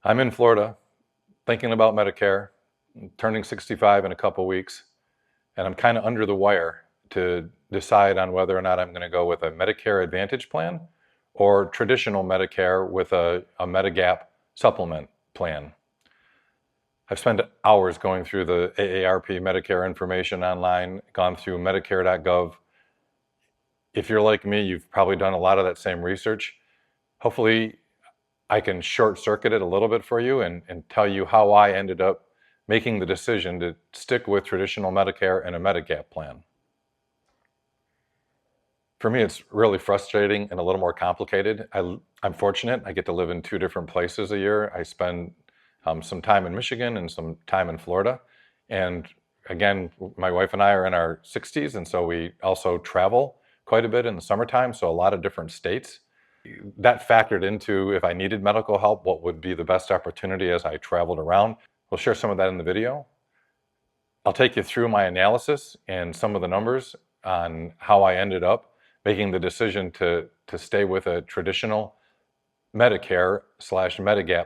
I'm in Florida thinking about Medicare, turning 65 in a couple weeks, and I'm kind of under the wire to decide on whether or not I'm going to go with a Medicare Advantage plan or traditional Medicare with a Medigap supplement plan. I've spent hours going through the AARP Medicare information online, gone through Medicare.gov. If you're like me, you've probably done a lot of that same research. Hopefully, I can short circuit it a little bit for you and tell you how I ended up making the decision to stick with traditional Medicare and a Medigap plan. For me, it's really frustrating and a little more complicated. I'm fortunate. I get to live in 2 different places a year. I spend some time in Michigan and some time in Florida. And again, my wife and I are in our 60s, and so we also travel quite a bit in the summertime, so a lot of different states. That factored into if I needed medical help, what would be the best opportunity as I traveled around. We'll share some of that in the video. I'll take you through my analysis and some of the numbers on how I ended up making the decision to stay with a traditional Medicare/Medigap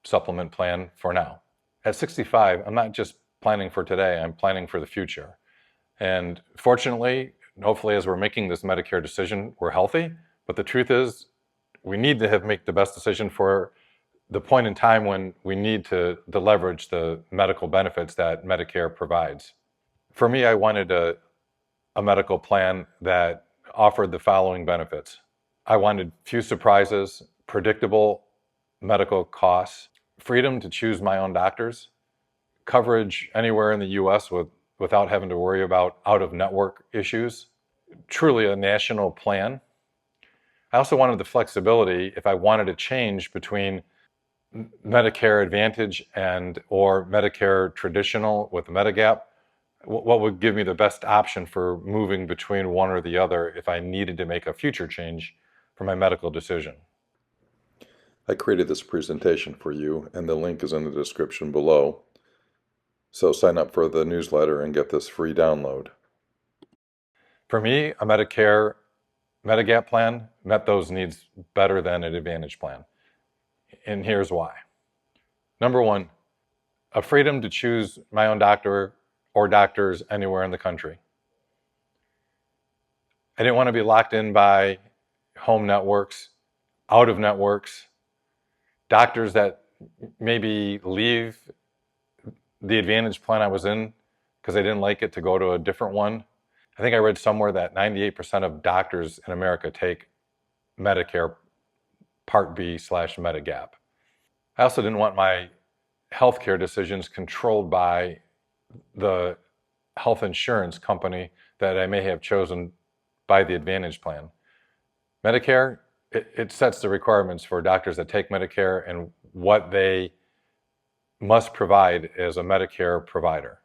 supplement plan for now. At 65, I'm not just planning for today, I'm planning for the future. And fortunately, hopefully as we're making this Medicare decision, we're healthy. But the truth is, we need to make the best decision for the point in time when we need to leverage the medical benefits that Medicare provides. For me, I wanted a medical plan that offered the following benefits. I wanted few surprises, predictable medical costs, freedom to choose my own doctors, coverage anywhere in the US without having to worry about out-of-network issues, truly a national plan. I also wanted the flexibility if I wanted to change between Medicare Advantage or Medicare Traditional with Medigap, what would give me the best option for moving between one or the other if I needed to make a future change for my medical decision. I created this presentation for you, and the link is in the description below. So sign up for the newsletter and get this free download. For me, a Medicare Medigap plan met those needs better than an Advantage plan. And here's why. Number one, a freedom to choose my own doctor or doctors anywhere in the country. I didn't want to be locked in by home networks, out of networks, doctors that maybe leave the Advantage plan I was in because they didn't like it to go to a different one. I think I read somewhere that 98% of doctors in America take Medicare Part B/Medigap. I also didn't want my healthcare decisions controlled by the health insurance company that I may have chosen by the Advantage plan. Medicare, it sets the requirements for doctors that take Medicare and what they must provide as a Medicare provider.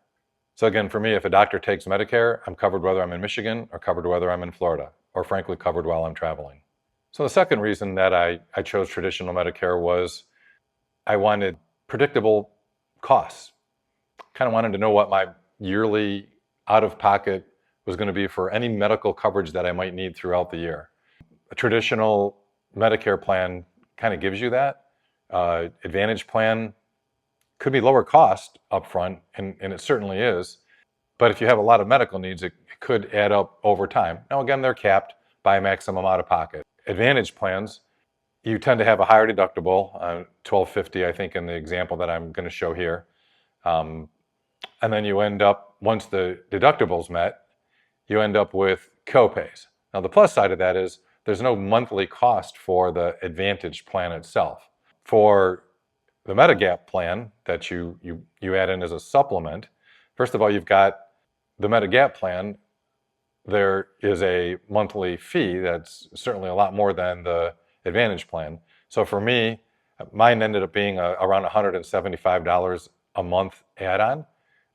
So again, for me, if a doctor takes Medicare, I'm covered whether I'm in Michigan or covered whether I'm in Florida, or frankly, covered while I'm traveling. So the second reason that I chose traditional Medicare was I wanted predictable costs. Kind of wanted to know what my yearly out-of-pocket was going to be for any medical coverage that I might need throughout the year. A traditional Medicare plan kind of gives you that. Advantage plan could be lower cost upfront, and it certainly is. But if you have a lot of medical needs, it could add up over time. Now, again, they're capped by a maximum out-of-pocket. Advantage plans, you tend to have a higher deductible, $1,250, I think, in the example that I'm going to show here. And then you end up, once the deductible's met, you end up with copays. Now, the plus side of that is there's no monthly cost for the Advantage plan itself. For the Medigap plan that you add in as a supplement, first of all, you've got the Medigap plan. There is a monthly fee that's certainly a lot more than the Advantage plan. So for me, mine ended up being around $175 a month add-on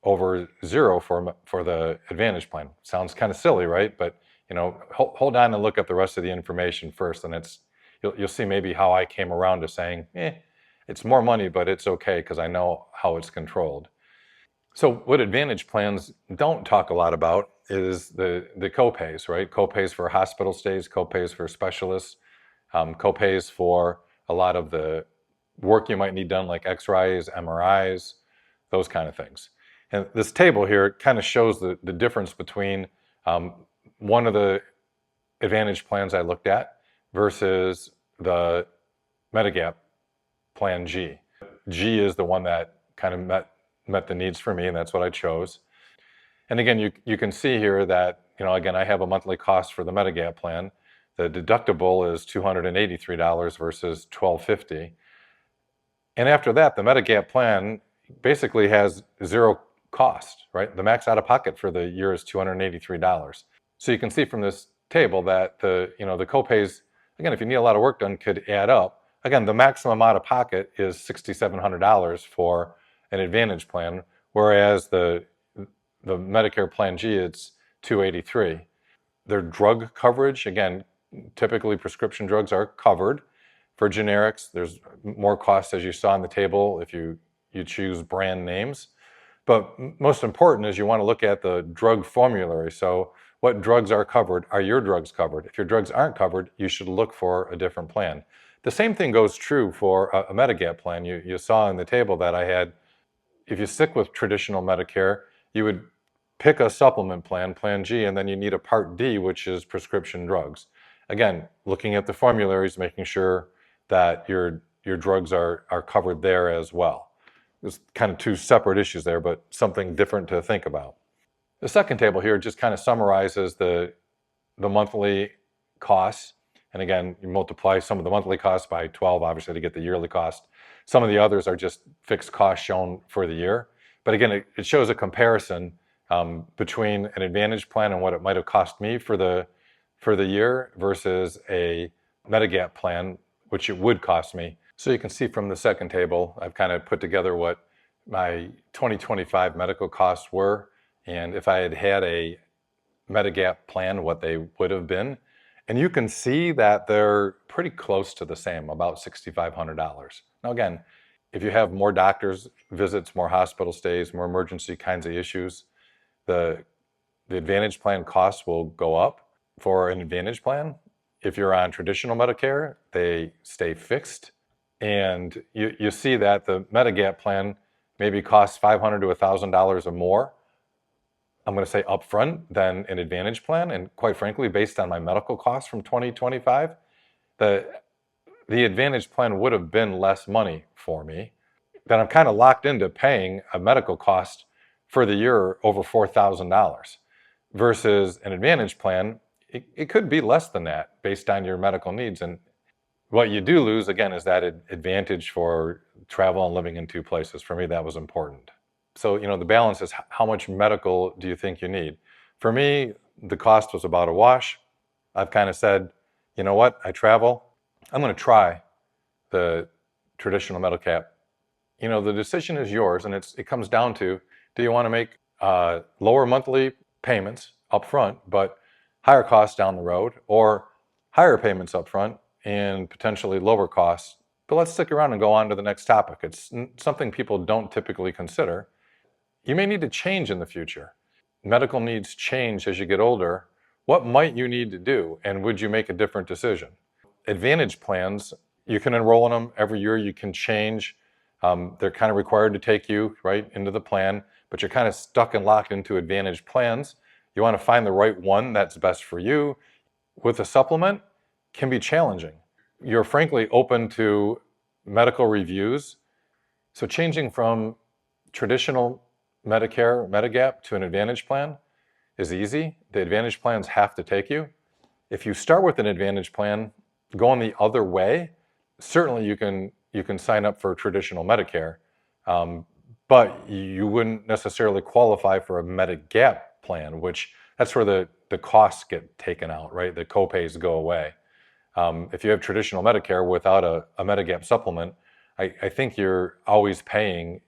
over zero for the Advantage plan. Sounds kind of silly, right? But hold on and look up the rest of the information first, and you'll see maybe how I came around to saying, it's more money, but it's okay because I know how it's controlled. So what Advantage plans don't talk a lot about is the copays, right? Copays for hospital stays, copays for specialists, copays for a lot of the work you might need done, like X-rays, MRIs, those kind of things. And this table here kind of shows the difference between one of the Advantage plans I looked at versus the Medigap Plan G. G is the one that kind of met the needs for me, and that's what I chose. And again, you can see here that, again, I have a monthly cost for the Medigap plan. The deductible is $283 versus $1,250. And after that, the Medigap plan basically has zero cost, right? The max out of pocket for the year is $283. So you can see from this table that the copays, again, if you need a lot of work done, could add up. Again, the maximum out of pocket is $6,700 for an Advantage plan, whereas the Medicare Plan G, it's $283. Their drug coverage, again, typically prescription drugs are covered. For generics, there's more costs, as you saw on the table, if you choose brand names. But most important is you want to look at the drug formulary. So what drugs are covered? Are your drugs covered? If your drugs aren't covered, you should look for a different plan. The same thing goes true for a Medigap plan. You saw in the table that I had, if you stick with traditional Medicare, you would pick a supplement plan, Plan G, and then you need a Part D, which is prescription drugs. Again, looking at the formularies, making sure that your drugs are covered there as well. There's kind of two separate issues there, but something different to think about. The second table here just kind of summarizes the monthly costs. And again, you multiply some of the monthly costs by 12, obviously, to get the yearly cost. Some of the others are just fixed costs shown for the year. But again, it shows a comparison between an Advantage plan and what it might have cost me for the year versus a Medigap plan, which it would cost me. So you can see from the second table, I've kind of put together what my 2025 medical costs were, and if I had had a Medigap plan, what they would have been. And you can see that they're pretty close to the same, about $6,500. Now again, if you have more doctors visits, more hospital stays, more emergency kinds of issues, the Advantage plan costs will go up. For an Advantage plan, if you're on traditional Medicare, they stay fixed. And you see that the Medigap plan maybe costs $500 to $1,000 or more, I'm going to say upfront, than an Advantage plan. And quite frankly, based on my medical costs from 2025, the Advantage plan would have been less money for me. Then I'm kind of locked into paying a medical cost for the year over $4,000 versus an Advantage plan. It could be less than that based on your medical needs. And what you do lose, again, is that advantage for travel and living in two places. For me, that was important. So, the balance is how much medical do you think you need? For me, the cost was about a wash. I've kind of said, you know what, I travel, I'm going to try the traditional Medicare. The decision is yours, and it comes down to, do you want to make lower monthly payments up front, but higher costs down the road, or higher payments up front and potentially lower costs? But let's stick around and go on to the next topic. It's something people don't typically consider. You may need to change in the future. Medical needs change as you get older. What might you need to do, and would you make a different decision? Advantage plans, you can enroll in them every year. You can change. They're kind of required to take you right into the plan, but you're kind of stuck and locked into Advantage plans. You want to find the right one that's best for you. With a supplement, can be challenging. You're frankly open to medical reviews. So changing from traditional Medicare, Medigap to an Advantage plan is easy. The Advantage plans have to take you. If you start with an Advantage plan, going the other way, certainly you can sign up for traditional Medicare, but you wouldn't necessarily qualify for a Medigap plan, which that's where the costs get taken out, right? The copays go away. If you have traditional Medicare without a Medigap supplement, I think you're always paying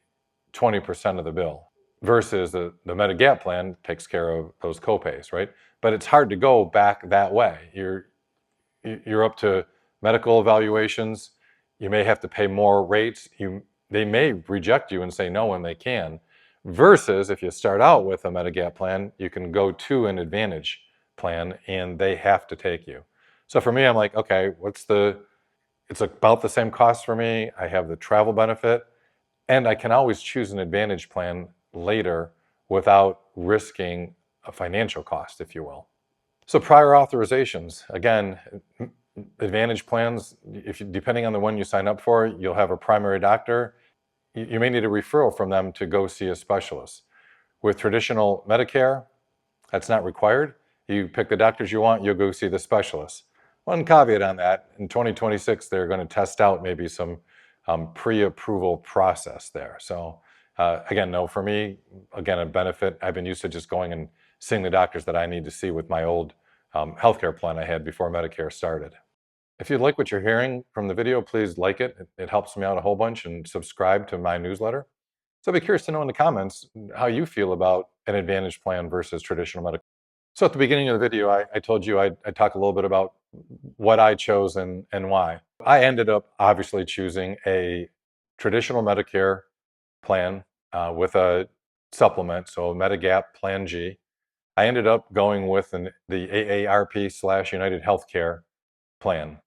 20% of the bill versus the Medigap plan takes care of those copays, right? But it's hard to go back that way. You're up to medical evaluations. You may have to pay more rates. They may reject you and say no when they can. Versus if you start out with a Medigap plan, you can go to an Advantage plan and they have to take you. So for me, I'm like, okay, It's about the same cost for me. I have the travel benefit, and I can always choose an Advantage plan later without risking a financial cost, if you will. So prior authorizations, again, Advantage plans, depending on the one you sign up for, you'll have a primary doctor. You may need a referral from them to go see a specialist. With traditional Medicare, that's not required. You pick the doctors you want, you'll go see the specialist. One caveat on that, in 2026, they're going to test out maybe some pre-approval process there. So again, no, for me, again, a benefit. I've been used to just going and seeing the doctors that I need to see with my old healthcare plan I had before Medicare started. If you like what you're hearing from the video, please like it. It helps me out a whole bunch, and subscribe to my newsletter. So I'd be curious to know in the comments how you feel about an Advantage plan versus traditional medical. So at the beginning of the video, I told you I'd talk a little bit about what I chose and why. I ended up obviously choosing a traditional Medicare plan with a supplement, so Medigap Plan G. I ended up going with the AARP/United Healthcare plan.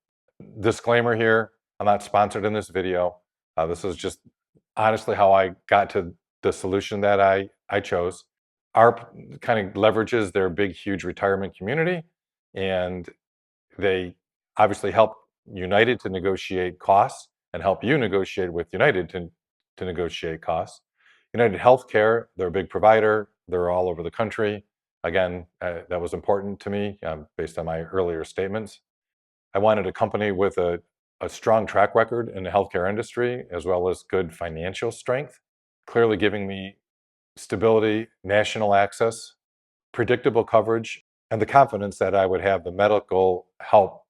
Disclaimer here, I'm not sponsored in this video. This is just honestly how I got to the solution that I chose. ARP kind of leverages their big, huge retirement community, and they obviously help United to negotiate costs and help you negotiate with United to negotiate costs. United Healthcare, they're a big provider. They're all over the country. Again, that was important to me based on my earlier statements. I wanted a company with a strong track record in the healthcare industry, as well as good financial strength, clearly giving me stability, national access, predictable coverage, and the confidence that I would have the medical help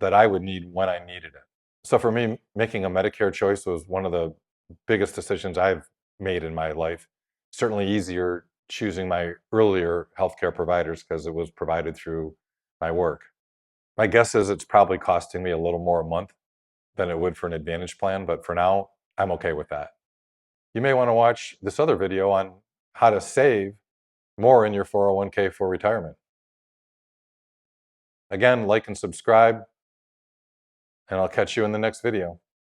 that I would need when I needed it. So for me, making a Medicare choice was one of the biggest decisions I've made in my life. Certainly easier choosing my earlier healthcare providers because it was provided through my work. My guess is it's probably costing me a little more a month than it would for an Advantage plan, but for now, I'm okay with that. You may want to watch this other video on how to save more in your 401k for retirement. Again, like and subscribe, and I'll catch you in the next video.